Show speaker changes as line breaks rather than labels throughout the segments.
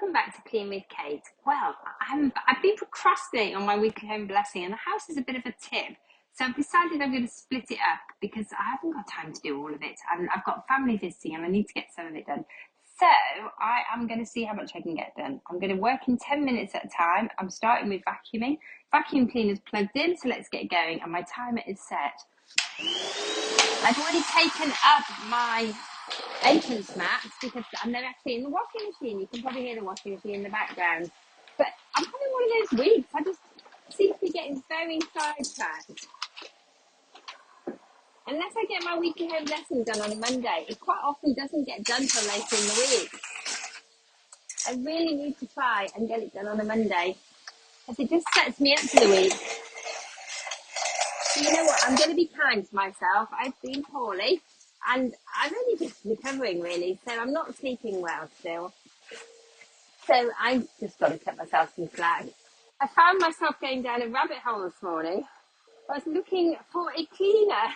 welcome back to Clean with Kate. Well, I've been procrastinating on my weekly home blessing, and the house is a bit of a tip. So I've decided I'm going to split it up because I haven't got time to do all of it, and I've got family visiting and I need to get some of it done. So I am going to see how much I can get done. I'm going to work in 10 minutes at a time. I'm starting with vacuuming. Vacuum cleaner's plugged in, so let's get going, and my timer is set. I've already taken up my entrance mats because I'm never actually in the washing machine. You can probably hear the washing machine in the background. But I'm having one of those weeks. I just seem to be getting very sidetracked. Unless I get my weekly home blessing done on a Monday, it quite often doesn't get done till later in the week. I really need to try and get it done on a Monday, because it just sets me up for the week. So you know what? I'm going to be kind to myself. I've been poorly. And I'm only just recovering, really, so I'm not sleeping well still. So I just got to cut myself some slack. I found myself going down a rabbit hole this morning. I was looking for a cleaner.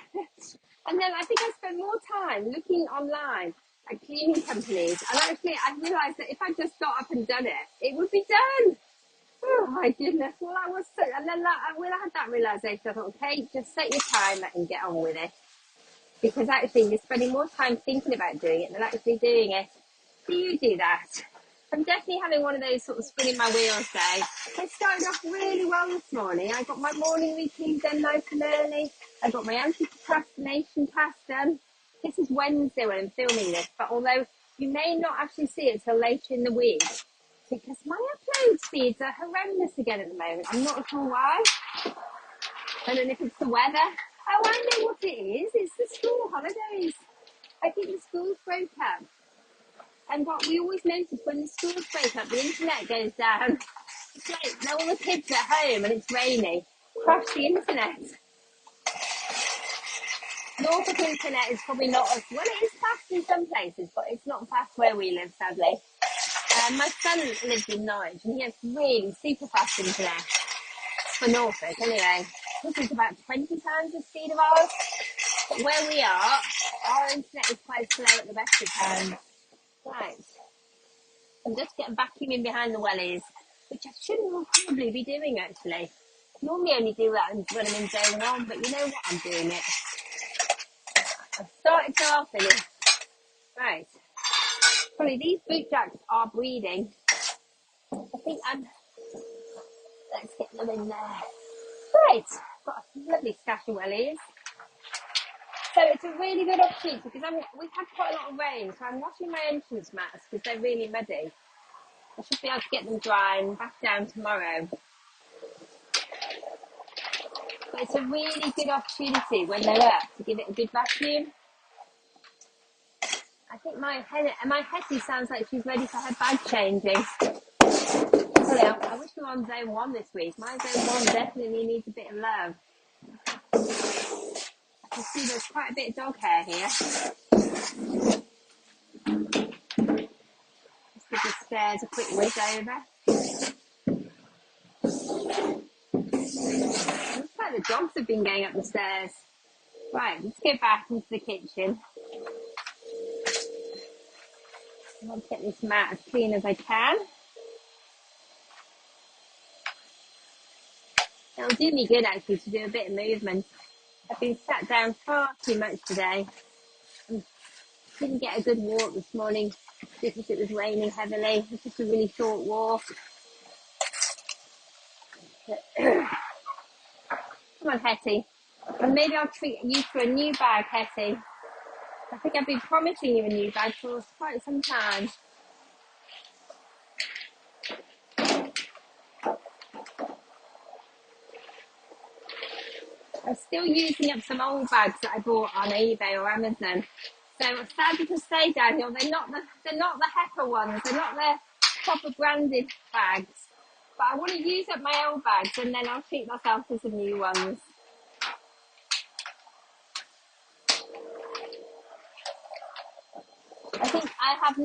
And then I think I spent more time looking online at cleaning companies. And actually, I realised that if I just got up and done it, it would be done. Oh, my goodness. Well, I was so... And then when I had that realisation, I thought, okay, just set your timer and get on with it. Because actually you're spending more time thinking about doing it than actually doing it. Do you do that? I'm definitely having one of those sort of spinning my wheels days. I started off really well this morning. I got my morning routine done nice and early. I got my anti-procrastination task done. This is Wednesday when I'm filming this, but although you may not actually see it till later in the week, because my upload speeds are horrendous again at the moment. I'm not sure why. I don't know if it's the weather. Oh, I know what it is. It's the school holidays. I think the schools broke up. And what we always notice when the schools break up, the internet goes down. It's like now all the kids are at home and it's rainy. Crash the internet. Norfolk internet is probably not as... Well, it is fast in some places, but it's not fast where we live, sadly. My son lives in Norwich and he has really super fast internet. For Norfolk, anyway. This is about 20 times the speed of ours. But where we are, our internet is quite slow at the best of times. Right. I'm just getting vacuuming behind the wellies, which I shouldn't probably be doing, actually. Normally only do that when I'm in zone one, but you know what? I'm doing it. I've started to I'll finish. Right. Probably these boot jacks are breeding. I think let's get them in there. Right. Got a lovely stash of wellies. So it's a really good opportunity because we've had quite a lot of rain, so I'm washing my entrance mats because they're really muddy. I should be able to get them dry and back down tomorrow. But it's a really good opportunity when they're up to give it a good vacuum. I think my Hetty sounds like she's ready for her bag changing. I wish we were on zone 1 this week. My zone 1 definitely needs a bit of love. I can see there's quite a bit of dog hair here. Let's give the stairs a quick whiz over. Looks like the dogs have been going up the stairs. Right, let's go back into the kitchen. I want to get this mat as clean as I can. It'll do me good actually to do a bit of movement. I've been sat down far too much today. Didn't get a good walk this morning because it was raining heavily. It was just a really short walk. Come on, Hetty. And maybe I'll treat you for a new bag, Hetty. I think I've been promising you a new bag for quite some time. I'm still using up some old bags that I bought on eBay or Amazon. So it's sad to say, Daniel, they're not the Heifer ones. They're not the proper branded bags. But I want to use up my old bags and then I'll treat myself to some new ones. I think I have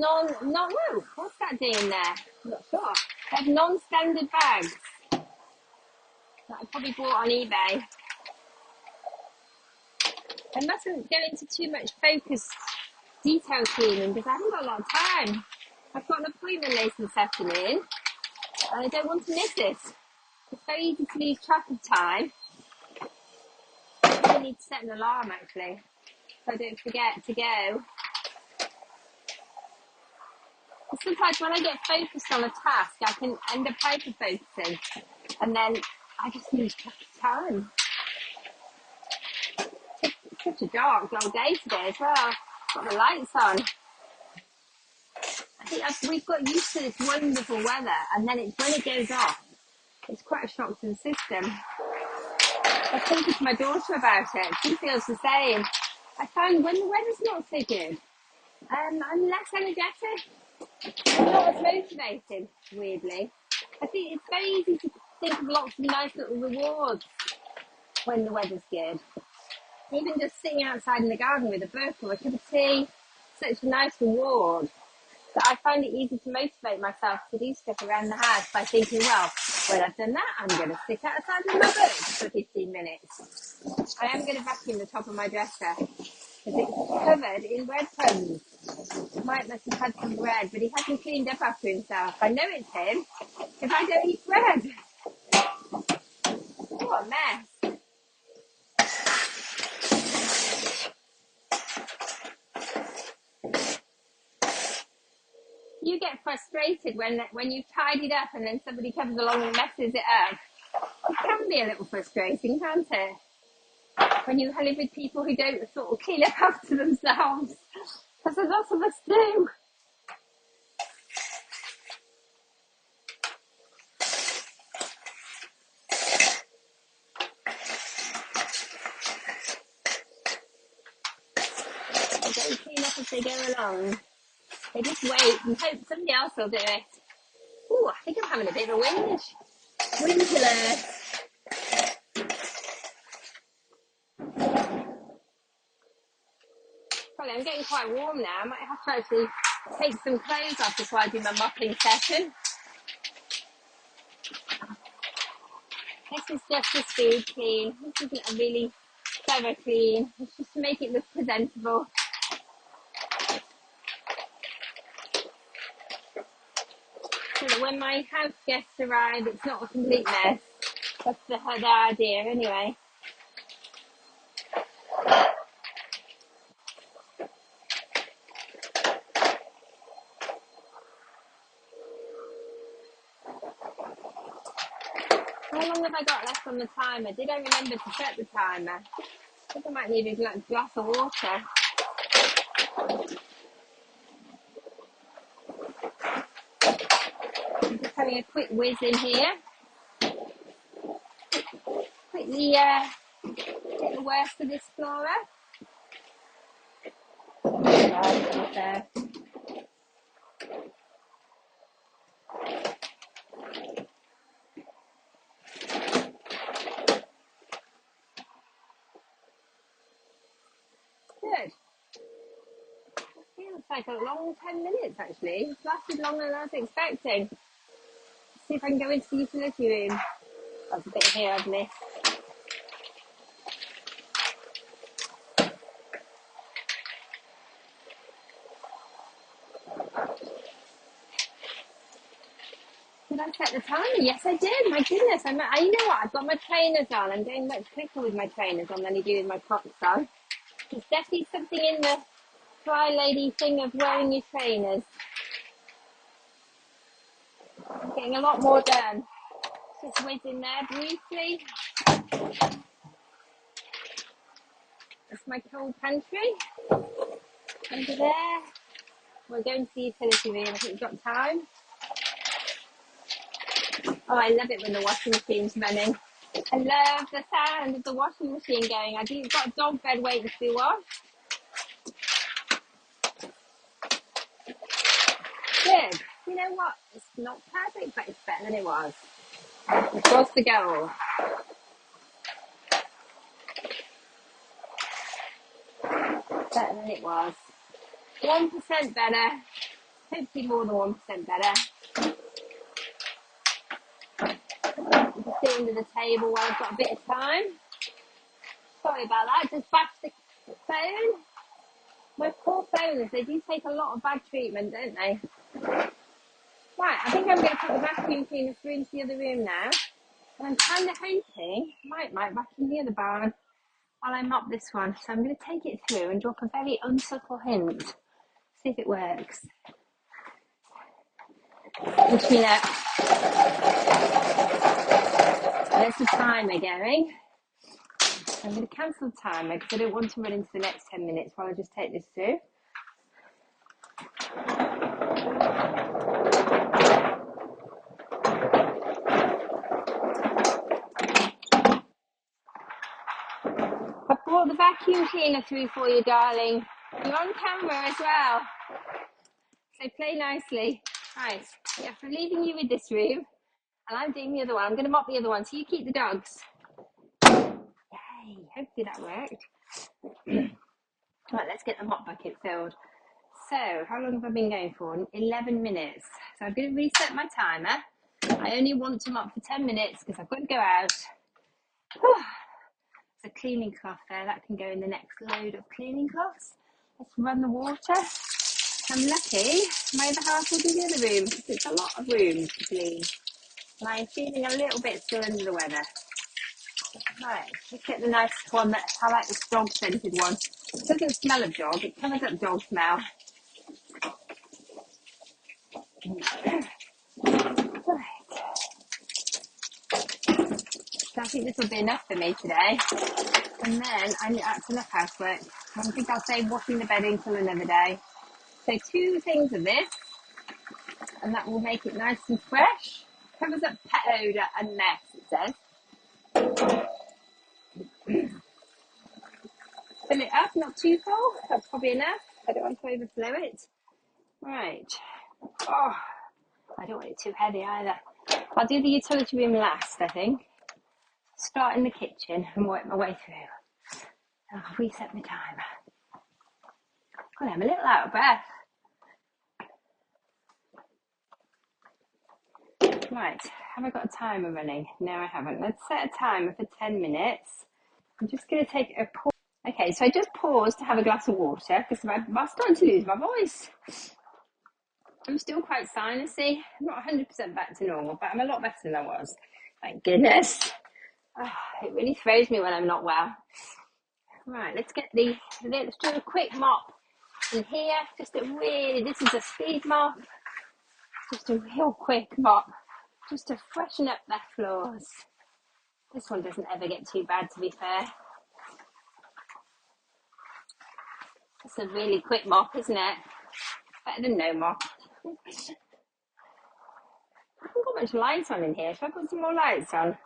what's that doing there? I'm not sure. I have non-standard bags that I probably bought on eBay. I mustn't go into too much focused detail cleaning because I haven't got a lot of time. I've got an appointment later this afternoon, and I don't want to miss it. It's very easy to lose track of time. I need to set an alarm actually, so I don't forget to go. And sometimes when I get focused on a task, I can end up hyper-focusing, and then I just lose track of time. It's such a dark, long day today as well. Got the lights on. I think we've got used to this wonderful weather, and then when it goes off, it's quite a shock to the system. I was talking to my daughter about it. She feels the same. I find when the weather's not so good, I'm less energetic. I'm not as motivated, weirdly. I think it's very easy to think of lots of nice little rewards when the weather's good. Even just sitting outside in the garden with a book or a cup of tea, such a nice reward. That I find it easy to motivate myself to do stuff around the house by thinking, well, when I've done that, I'm going to sit outside with my book for 15 minutes. I am going to vacuum the top of my dresser because it's covered in breadcrumbs. Mike must have had some bread, but he hasn't cleaned up after himself. I know it's him if I don't eat bread. What a mess. You get frustrated when you've tidied up and then somebody comes along and messes it up. It can be a little frustrating, can't it? When you live with people who don't sort of clean up after themselves. Because a lot of us do. They don't clean up as they go along. They just wait and hope somebody else will do it. Ooh, I think I'm having a bit of a whinge. Whinge alert. Probably I'm getting quite warm now. I might have to actually take some clothes off before I do my mopping session. This is just a speed clean. This isn't a really clever clean. It's just to make it look presentable. So that when my house guests arrive, it's not a complete mess. That's the idea anyway. How long have I got left on the timer? Did I remember to set the timer? I think I might need a glass of water. I'm just having a quick whiz in here. Quickly get the worst of this flora. Good. It feels like a long 10 minutes actually. It's lasted longer than I was expecting. Let's see if I can go into the utility room. That's a bit here I've missed. Did I set the timer? Yes, I did. My goodness. You know what? I've got my trainers on. I'm going much quicker with my trainers on than I do with my Crocs on. There's definitely something in the FlyLady thing of wearing your trainers. I'm getting a lot more done. Just whiz in there briefly. That's my cold pantry. Under there. We're going to the utility room. I think we've got time. Oh, I love it when the washing machine's running. I love the sound of the washing machine going. I've got a dog bed waiting to be washed. Good. You know what? It's not perfect, but it's better than it was. Across the goal. Better than it was. 1% better. Hopefully more than 1% better. Just sit under the table while I've got a bit of time. Sorry about that. Just bash the phone. My poor phones, they do take a lot of bad treatment, don't they? I'm going to put the vacuum cleaner through into the other room now. And I'm kind of hoping I might vacuum the other barn while I mop this one. So I'm going to take it through and drop a very unsubtle hint. See if it works. And clean up. There's the timer going. I'm going to cancel the timer because I don't want to run into the next 10 minutes while I just take this through. I brought the vacuum cleaner through for you, darling. You're on camera as well. So play nicely. Right, yeah, I'm leaving you with this room and I'm doing the other one. I'm going to mop the other one so you keep the dogs. Yay, hopefully that worked. Right, let's get the mop bucket filled. So, how long have I been going for? 11 minutes. So I'm going to reset my timer. I only want to mop for 10 minutes because I've got to go out. There's a cleaning cloth there. That can go in the next load of cleaning cloths. Let's run the water. I'm lucky my other half will do the other room because it's a lot of room to clean. And I'm feeling a little bit still under the weather. Right, let's get the nice one. I like this dog scented one. It doesn't smell of dog, it covers up dog smell. Right. So I think this will be enough for me today. And then that's enough housework. I think I'll say washing the bedding till another day. So 2 things of this, and that will make it nice and fresh. Covers up pet odour and mess, it says. Fill it up, not too full. That's probably enough. I don't want to overflow it. Right. Oh, I don't want it too heavy either. I'll do the utility room last, I think. Start in the kitchen and work my way through. And I'll reset my timer. God, I'm a little out of breath. Right, have I got a timer running? No, I haven't. Let's set a timer for 10 minutes. I'm just going to take a pause. Okay, so I just paused to have a glass of water because I'm starting to lose my voice. I'm still quite sinusy. I'm not 100% back to normal, but I'm a lot better than I was. Thank goodness. Oh, it really throws me when I'm not well. Right, let's do a quick mop in here. This is a speed mop. Just a real quick mop, just to freshen up their floors. This one doesn't ever get too bad, to be fair. It's a really quick mop, isn't it? Better than no mop. I haven't got much light on in here. Should I put some more lights on?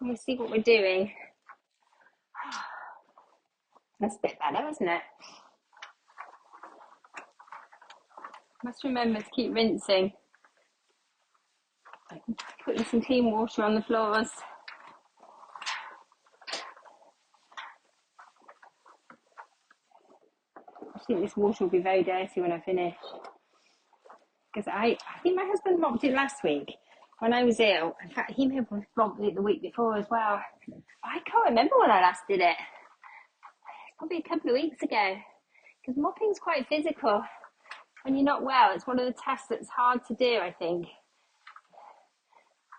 And we'll see what we're doing. That's a bit better, isn't it? Must remember to keep rinsing. Putting some clean water on the floors. I think this water will be very dirty when I finish. Because I think my husband mopped it last week when I was ill. In fact, he may have mopped it the week before as well. I can't remember when I last did it. Probably a couple of weeks ago. Because mopping's quite physical. When you're not well, it's one of the tasks that's hard to do, I think.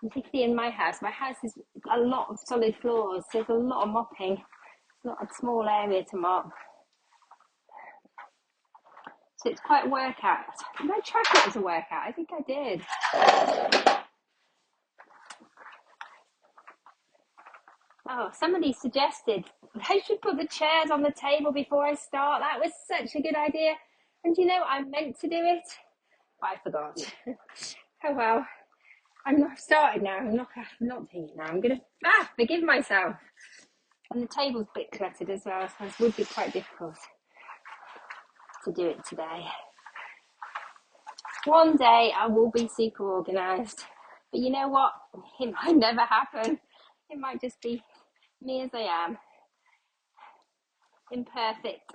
Particularly in my house. My house is a lot of solid floors. So there's a lot of mopping. It's not a small area to mop. So it's quite a workout. Did I track it as a workout? I think I did. Oh, somebody suggested I should put the chairs on the table before I start. That was such a good idea. And you know, I meant to do it, but I forgot. Oh well. I've started now. I'm not doing it now. I'm going to forgive myself. And the table's a bit cluttered as well, so it would be quite difficult to do it today. One day I will be super organised. But you know what? It might never happen. It might just be me as I am. Imperfect.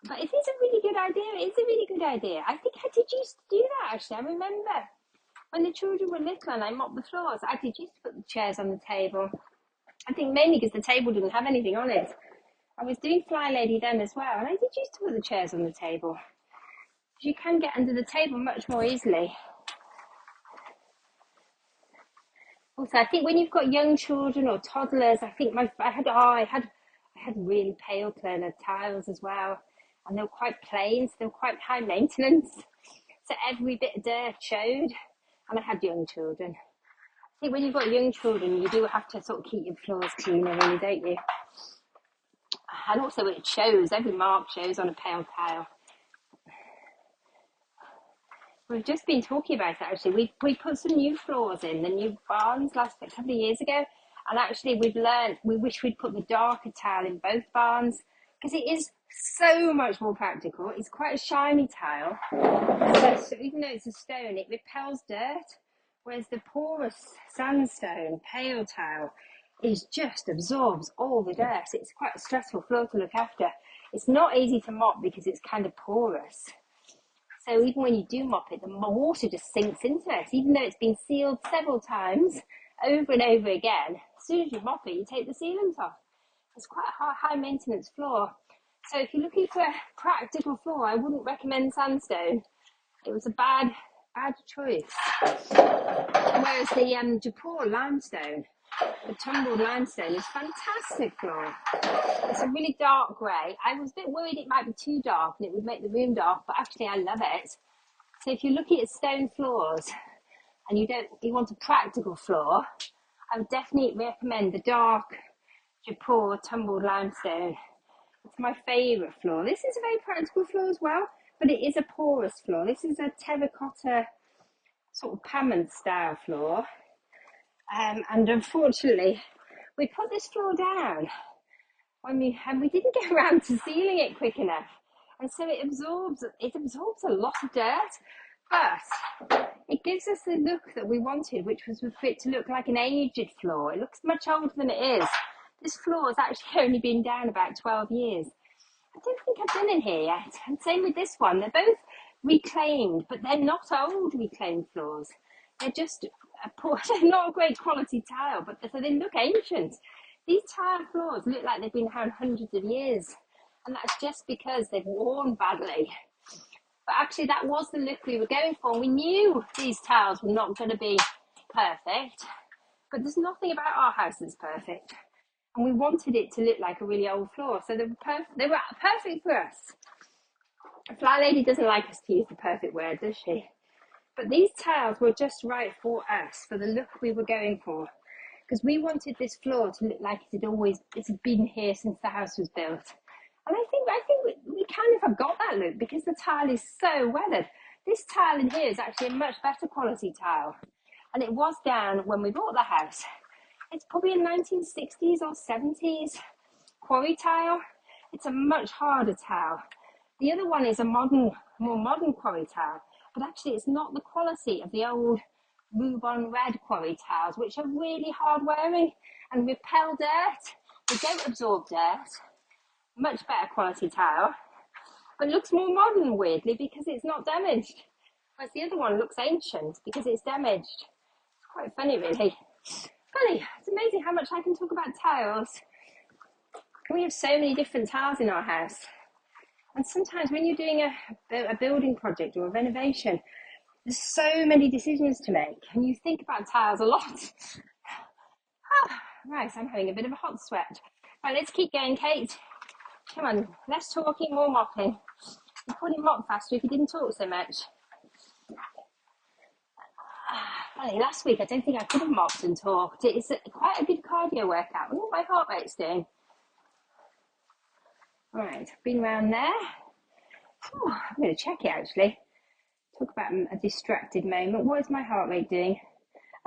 But it is a really good idea. It's a really good idea. I think I did used to do that, actually. I remember when the children were little and I mopped the floors, I did used to put the chairs on the table. I think mainly because the table didn't have anything on it. I was doing FlyLady then as well, and I did used to put the chairs on the table. You can get under the table much more easily. Also, I think when you've got young children or toddlers, I think I had really pale Turner tiles as well, and they were quite plain, so they were quite high maintenance. So every bit of dirt showed, and I had young children. I think when you've got young children, you do have to sort of keep your floors cleaner, really, don't you? And also it shows, every mark shows on a pale tile. We've just been talking about it actually. We put some new floors in, the new barns a couple of years ago. And actually we've learned, we wish we'd put the darker tile in both barns because it is so much more practical. It's quite a shiny tile. So even though it's a stone, it repels dirt. Whereas the porous sandstone, pale tile, just absorbs all the dirt. It's quite a stressful floor to look after. It's not easy to mop because it's kind of porous. So even when you do mop it, the water just sinks into it. Even though it's been sealed several times, over and over again, as soon as you mop it, you take the sealant off. It's quite a high maintenance floor. So if you're looking for a practical floor, I wouldn't recommend sandstone. It was a bad choice. Whereas the Jaipur limestone, the tumbled limestone, is fantastic floor. It's a really dark grey. I was a bit worried it might be too dark and it would make the room dark, but actually I love it. So if you're looking at stone floors and you want a practical floor, I would definitely recommend the dark Jaipur tumbled limestone. It's my favourite floor. This is a very practical floor as well, but it is a porous floor. This is a terracotta sort of Paman style floor. And unfortunately, we put this floor down and we didn't get around to sealing it quick enough. And so it absorbs a lot of dirt, but it gives us the look that we wanted, which was for it to look like an aged floor. It looks much older than it is. This floor has actually only been down about 12 years. I don't think I've been in here yet. And same with this one. They're both reclaimed, but they're not old reclaimed floors. They're just not a great quality tile, but so they look ancient. These tile floors look like they've been around hundreds of years, and that's just because they've worn badly. But actually, that was the look we were going for. We knew these tiles were not going to be perfect, but there's nothing about our house that's perfect. And we wanted it to look like a really old floor, so they were perfect for us. FlyLady doesn't like us to use the perfect word, does she? But these tiles were just right for us, for the look we were going for. Because we wanted this floor to look like it's been here since the house was built. And I think we kind of have got that look because the tile is so weathered. This tile in here is actually a much better quality tile. And it was down when we bought the house. It's probably a 1960s or 70s quarry tile. It's a much harder tile. The other one is a more modern quarry tile, but actually it's not the quality of the old Rubon red quarry tiles, which are really hard wearing and repel dirt. They don't absorb dirt. Much better quality tile, but looks more modern weirdly because it's not damaged. Whereas the other one looks ancient because it's damaged. It's quite funny really. Funny, it's amazing how much I can talk about tiles. We have so many different tiles in our house. And sometimes when you're doing a building project or a renovation, there's so many decisions to make and you think about tiles a lot. Right, I'm having a bit of a hot sweat. Right, let's keep going, Kate. Come on, less talking, more mopping. You couldn't mop faster if you didn't talk so much. Funny, last week I don't think I could have mopped and talked. It's quite a good cardio workout. I wonder what my heart rate's doing. Right, been around there. I'm going to check it actually. Talk about a distracted moment. What is my heart rate doing?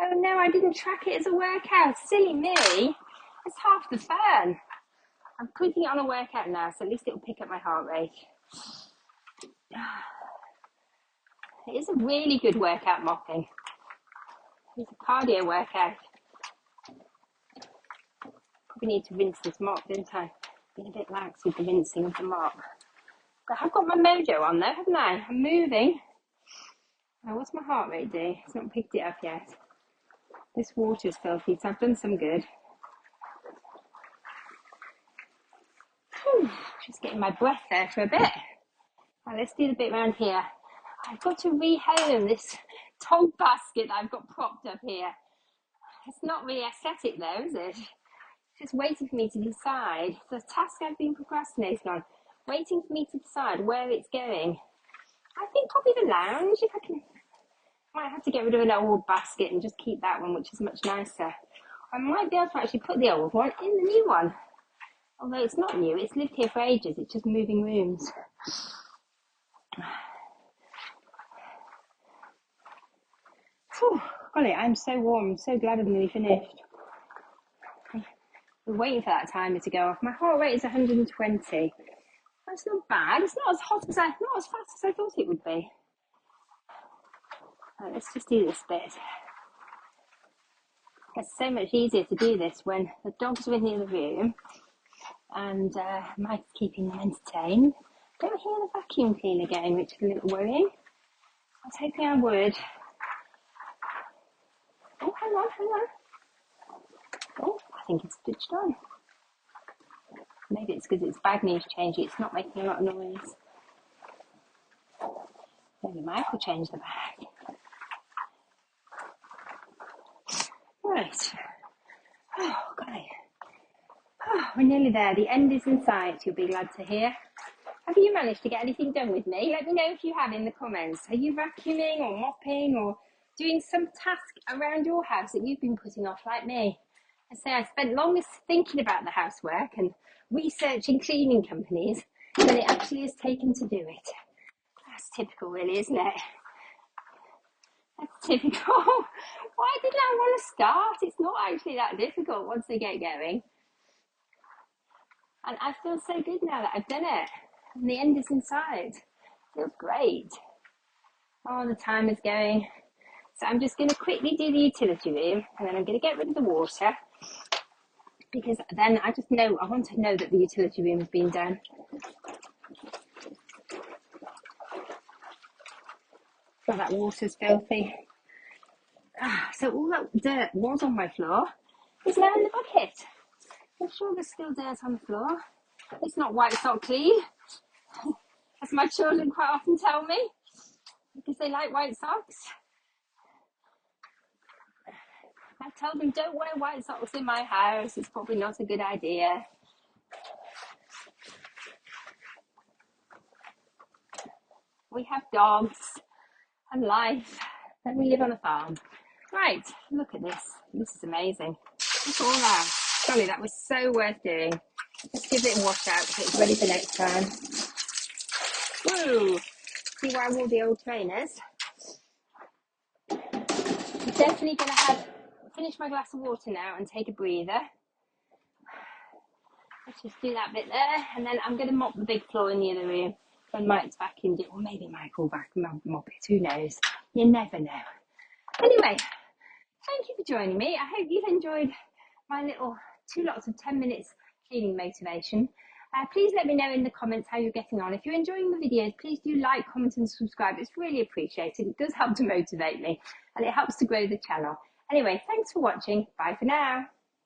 Oh no, I didn't track it as a workout. Silly me. It's half the fun. I'm putting it on a workout now, so at least it'll pick up my heart rate. It is a really good workout, mopping. It's a cardio workout. Probably need to rinse this mop, didn't I? Been a bit lax with the rinsing of the mop. But I've got my mojo on though, haven't I? I'm moving. Now, what's my heart rate doing? It's not picked it up yet. This water's filthy, so I've done some good. Just getting my breath there for a bit. Right, let's do the bit around here. I've got to rehome this tall basket that I've got propped up here. It's not really aesthetic though, is it? It's just waiting for me to decide. It's a task I've been procrastinating on, waiting for me to decide where it's going. I think probably the lounge, if I can. Might have to get rid of an old basket and just keep that one, which is much nicer. I might be able to actually put the old one in the new one. Although it's not new, it's lived here for ages, it's just moving rooms. Whew, golly, I'm so warm, I'm so glad I'm nearly finished. I'm waiting for that timer to go off. My heart rate is 120. That's not bad, it's not as hot as not as fast as I thought it would be. Right, let's just do this bit. It's so much easier to do this when the dogs are in the other room and Mike's keeping them entertained. Don't hear the vacuum cleaner going, which is a little worrying. I was hoping I would. Oh, hang on. Oh, I think it's switched on. Maybe it's because its bag needs changing. It's not making a lot of noise. Maybe Mike will change the bag. Right. Oh, golly. Oh, we're nearly there. The end is in sight, you'll be glad to hear. Have you managed to get anything done with me? Let me know if you have in the comments. Are you vacuuming or mopping or doing some task around your house that you've been putting off like me? I say I spent longest thinking about the housework and researching cleaning companies than it actually has taken to do it. That's typical really, isn't it? That's typical. Why didn't I want to start? It's not actually that difficult once they get going. And I feel so good now that I've done it. And the end is in sight. Feels great. Oh, the time is going. So I'm just going to quickly do the utility room and then I'm going to get rid of the water because then I just know, I want to know that the utility room has been done. So that water's filthy. So all that dirt was on my floor is now in the bucket. I'm sure there's still dirt on the floor. It's not white sock clean, as my children quite often tell me, because they like white socks. I tell them don't wear white socks in my house, it's probably not a good idea. We have dogs and life, and we live on a farm. Right, look at this. This is amazing. Look at all that. Golly, that was so worth doing. Let's give it a wash out so it's ready for next time. Woo! See why I wore the old trainers? I'm definitely going to finish my glass of water now and take a breather. Let's just do that bit there, and then I'm going to mop the big floor in the other room when Mike's vacuumed it, or maybe Mike will mop it, who knows? You never know. Anyway, thank you for joining me. I hope you've enjoyed my little 2 lots of 10 minutes cleaning motivation. Please let me know in the comments how you're getting on. If you're enjoying the videos, please do like, comment and subscribe. It's really appreciated. It does help to motivate me and it helps to grow the channel. Anyway, thanks for watching. Bye for now.